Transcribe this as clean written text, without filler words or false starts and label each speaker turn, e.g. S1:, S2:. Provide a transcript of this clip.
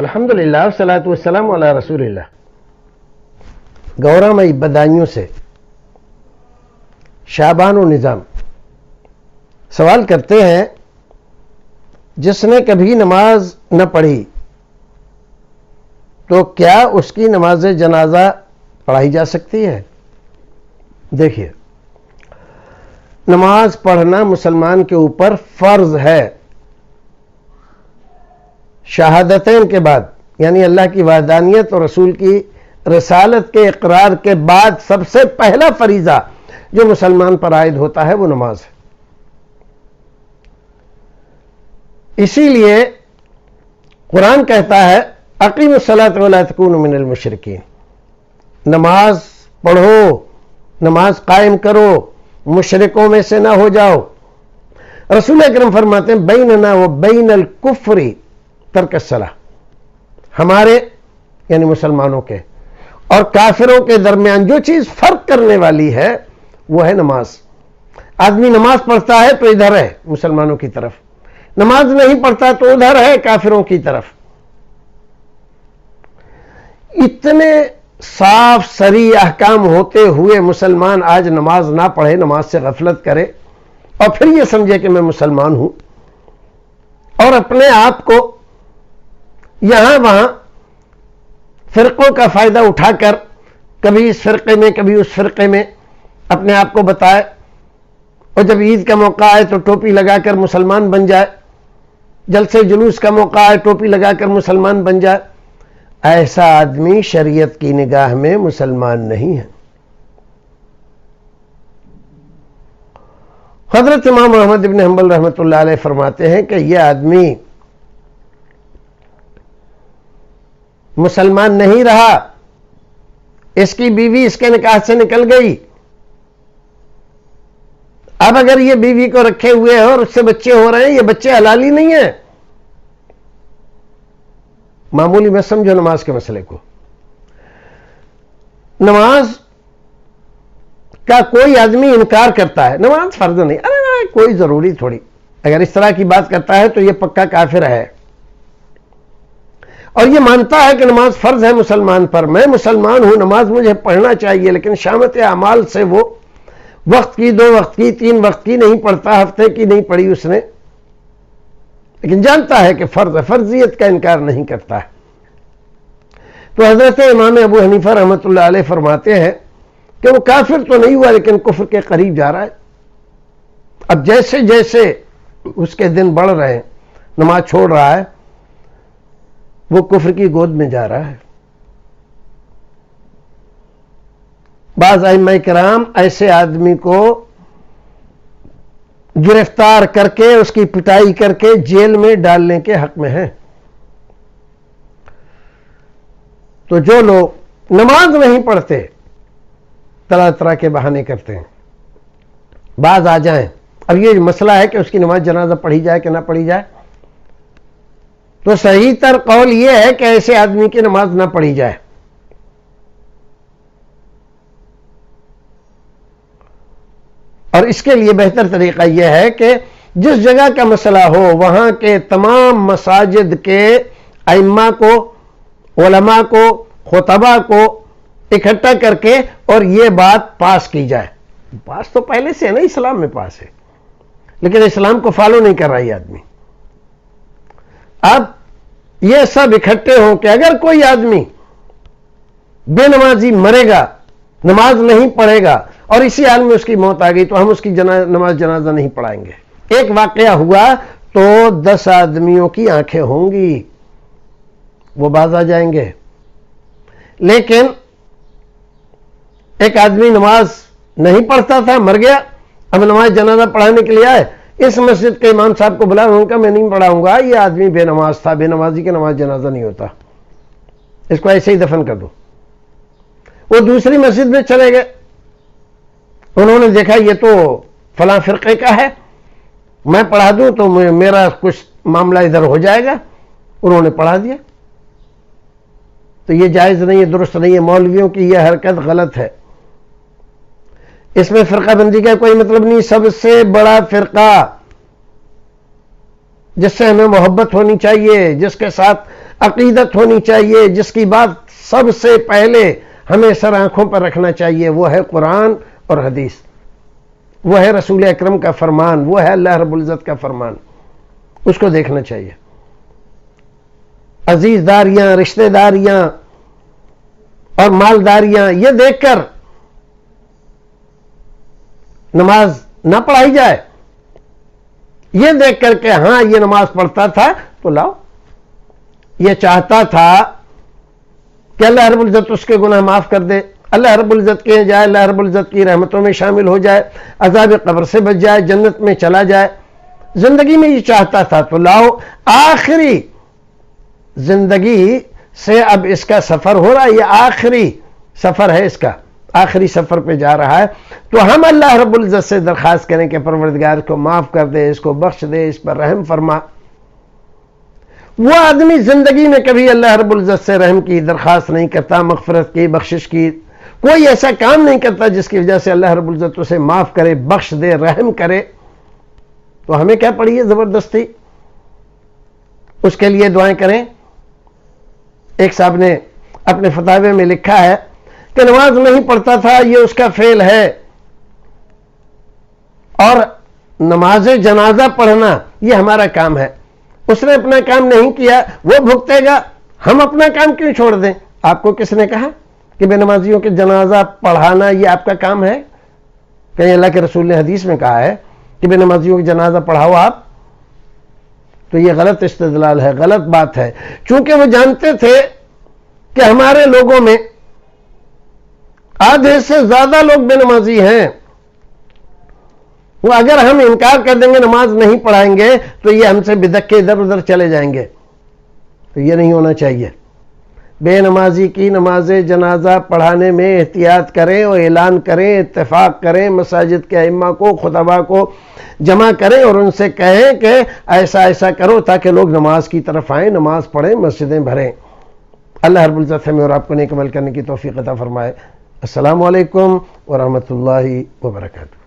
S1: الحمدللہ والصلاۃ والسلام علی رسول اللہ. گورامئی بدائیوں سے شعبان و نظام سوال کرتے ہیں، جس نے کبھی نماز نہ پڑھی تو کیا اس کی نماز جنازہ پڑھائی جا سکتی ہے؟ دیکھیے، نماز پڑھنا مسلمان کے اوپر فرض ہے. شہادتین کے بعد، یعنی اللہ کی وحدانیت اور رسول کی رسالت کے اقرار کے بعد سب سے پہلا فریضہ جو مسلمان پر عائد ہوتا ہے وہ نماز ہے. اسی لیے قرآن کہتا ہے اقیموا الصلاۃ ولا تکونوا من المشرکین، نماز پڑھو، نماز قائم کرو، مشرکوں میں سے نہ ہو جاؤ. رسول اکرم فرماتے ہیں بیننا و بین الکفر ترک الصلاۃ، ہمارے یعنی مسلمانوں کے اور کافروں کے درمیان جو چیز فرق کرنے والی ہے وہ ہے نماز. آدمی نماز پڑھتا ہے تو ادھر ہے مسلمانوں کی طرف، نماز نہیں پڑھتا تو ادھر ہے کافروں کی طرف. اتنے صاف صریح احکام ہوتے ہوئے مسلمان آج نماز نہ پڑھے، نماز سے غفلت کرے اور پھر یہ سمجھے کہ میں مسلمان ہوں، اور اپنے آپ کو یہاں وہاں فرقوں کا فائدہ اٹھا کر کبھی اس فرقے میں کبھی اس فرقے میں اپنے آپ کو بتائے، اور جب عید کا موقع آئے تو ٹوپی لگا کر مسلمان بن جائے، جلسے جلوس کا موقع آئے ٹوپی لگا کر مسلمان بن جائے. ایسا آدمی شریعت کی نگاہ میں مسلمان نہیں ہے. حضرت امام احمد بن حنبل رحمۃ اللہ علیہ فرماتے ہیں کہ یہ آدمی مسلمان نہیں رہا، اس کی بیوی اس کے نکاح سے نکل گئی، اب اگر یہ بیوی کو رکھے ہوئے ہیں اور اس سے بچے ہو رہے ہیں، یہ بچے حلالی نہیں ہیں. معمولی میں سمجھو نماز کے مسئلے کو. نماز کا کوئی آدمی انکار کرتا ہے نماز فرض نہیں، ارے کوئی ضروری تھوڑی، اگر اس طرح کی بات کرتا ہے تو یہ پکا کافر ہے. اور یہ مانتا ہے کہ نماز فرض ہے مسلمان پر، میں مسلمان ہوں، نماز مجھے پڑھنا چاہیے، لیکن شامت اعمال سے وہ وقت کی، 2 وقت کی، 3 وقت کی نہیں پڑھتا، ہفتے کی نہیں پڑھی اس نے، لیکن جانتا ہے کہ فرض ہے، فرضیت کا انکار نہیں کرتا ہے. تو حضرت امام ابو حنیفہ رحمۃ اللہ علیہ فرماتے ہیں کہ وہ کافر تو نہیں ہوا لیکن کفر کے قریب جا رہا ہے. اب جیسے جیسے اس کے دن بڑھ رہے ہیں، نماز چھوڑ رہا ہے، وہ کفر کی گود میں جا رہا ہے. بعض ائمہ کرام ایسے آدمی کو گرفتار کر کے اس کی پٹائی کر کے جیل میں ڈالنے کے حق میں ہیں. تو جو لوگ نماز نہیں پڑھتے، طرح طرح کے بہانے کرتے ہیں، بعض آ جائیں. اب یہ مسئلہ ہے کہ اس کی نماز جنازہ پڑھی جائے کہ نہ پڑھی جائے، تو صحیح تر قول یہ ہے کہ ایسے آدمی کی نماز نہ پڑھی جائے. اور اس کے لیے بہتر طریقہ یہ ہے کہ جس جگہ کا مسئلہ ہو وہاں کے تمام مساجد کے ائمہ کو، علماء کو، خطبہ کو اکٹھا کر کے اور یہ بات پاس کی جائے. پاس تو پہلے سے ہے نا، اسلام میں پاس ہے، لیکن اسلام کو فالو نہیں کر رہا یہ آدمی. اب یہ سب اکٹھے ہوں کہ اگر کوئی آدمی بے نمازی مرے گا، نماز نہیں پڑھے گا اور اسی حال میں اس کی موت آ گئی تو ہم اس کی نماز جنازہ نہیں پڑھائیں گے. ایک واقعہ ہوا تو 10 آدمیوں کی آنکھیں ہوں گی، وہ باز آ جائیں گے. لیکن ایک آدمی نماز نہیں پڑھتا تھا، مر گیا، اب نماز جنازہ پڑھانے کے لیے آئے، اس مسجد کے امام صاحب کو بلایا، ان کا میں نہیں پڑھاؤں گا، یہ آدمی بے نماز تھا، بے نمازی کی نماز جنازہ نہیں ہوتا، اس کو ایسے ہی دفن کر دو. وہ دوسری مسجد میں چلے گئے، انہوں نے دیکھا یہ تو فلاں فرقے کا ہے، میں پڑھا دوں تو میرا کچھ معاملہ ادھر ہو جائے گا، انہوں نے پڑھا دیا. تو یہ جائز نہیں ہے، درست نہیں ہے، مولویوں کی یہ حرکت غلط ہے. اس میں فرقہ بندی کا کوئی مطلب نہیں. سب سے بڑا فرقہ جس سے ہمیں محبت ہونی چاہیے، جس کے ساتھ عقیدت ہونی چاہیے، جس کی بات سب سے پہلے ہمیں سر آنکھوں پر رکھنا چاہیے، وہ ہے قرآن اور حدیث، وہ ہے رسول اکرم کا فرمان، وہ ہے اللہ رب العزت کا فرمان، اس کو دیکھنا چاہیے۔ عزیز داریاں، رشتہ داریاں اور مالداریاں، یہ دیکھ کر نماز نہ پڑھائی جائے، یہ دیکھ کر کہ ہاں یہ نماز پڑھتا تھا تو لاؤ، یہ چاہتا تھا کہ اللہ رب العزت اس کے گناہ معاف کر دے، اللہ رب العزت کے جائے، اللہ رب العزت کی رحمتوں میں شامل ہو جائے، عذاب قبر سے بچ جائے، جنت میں چلا جائے، زندگی میں یہ چاہتا تھا تو لاؤ۔ آخری زندگی سے اب اس کا سفر ہو رہا ہے، یہ آخری سفر ہے، اس کا آخری سفر پہ جا رہا ہے، تو ہم اللہ رب العزت سے درخواست کریں کہ پروردگار کو معاف کر دے، اس کو بخش دے، اس پر رحم فرما۔ وہ آدمی زندگی میں کبھی اللہ رب العزت سے رحم کی درخواست نہیں کرتا، مغفرت کی، بخشش کی، کوئی ایسا کام نہیں کرتا جس کی وجہ سے اللہ رب العزت اسے معاف کرے، بخش دے، رحم کرے، تو ہمیں کیا پڑی ہے زبردستی اس کے لیے دعائیں کریں۔ ایک صاحب نے اپنے فتاوے میں لکھا ہے کہ نماز نہیں پڑھتا تھا، یہ اس کا فعل ہے، اور نماز جنازہ پڑھنا یہ ہمارا کام ہے، اس نے اپنا کام نہیں کیا، وہ بھگتے گا، ہم اپنا کام کیوں چھوڑ دیں؟ آپ کو کس نے کہا کہ بے نمازیوں کے جنازہ پڑھانا یہ آپ کا کام ہے؟ کہیں اللہ کے رسول نے حدیث میں کہا ہے کہ بے نمازیوں کے جنازہ پڑھاؤ آپ؟ تو یہ غلط استدلال ہے، غلط بات ہے، چونکہ وہ جانتے تھے کہ ہمارے لوگوں میں آدھے سے زیادہ لوگ بے نمازی ہیں، وہ اگر ہم انکار کر دیں گے، نماز نہیں پڑھائیں گے، تو یہ ہم سے بدک کے ادھر ادھر چلے جائیں گے، تو یہ نہیں ہونا چاہیے۔ بے نمازی کی نماز جنازہ پڑھانے میں احتیاط کریں اور اعلان کریں، اتفاق کریں، مساجد کے ائمہ کو، خطباء کو جمع کریں اور ان سے کہیں کہ ایسا ایسا کرو تاکہ لوگ نماز کی طرف آئیں، نماز پڑھیں، مسجدیں بھریں۔ اللہ رب العزت ہمیں اور آپ کو نیک عمل کرنے کی توفیق عطا فرمائے۔ السلام علیکم ورحمۃ اللہ وبرکاتہ۔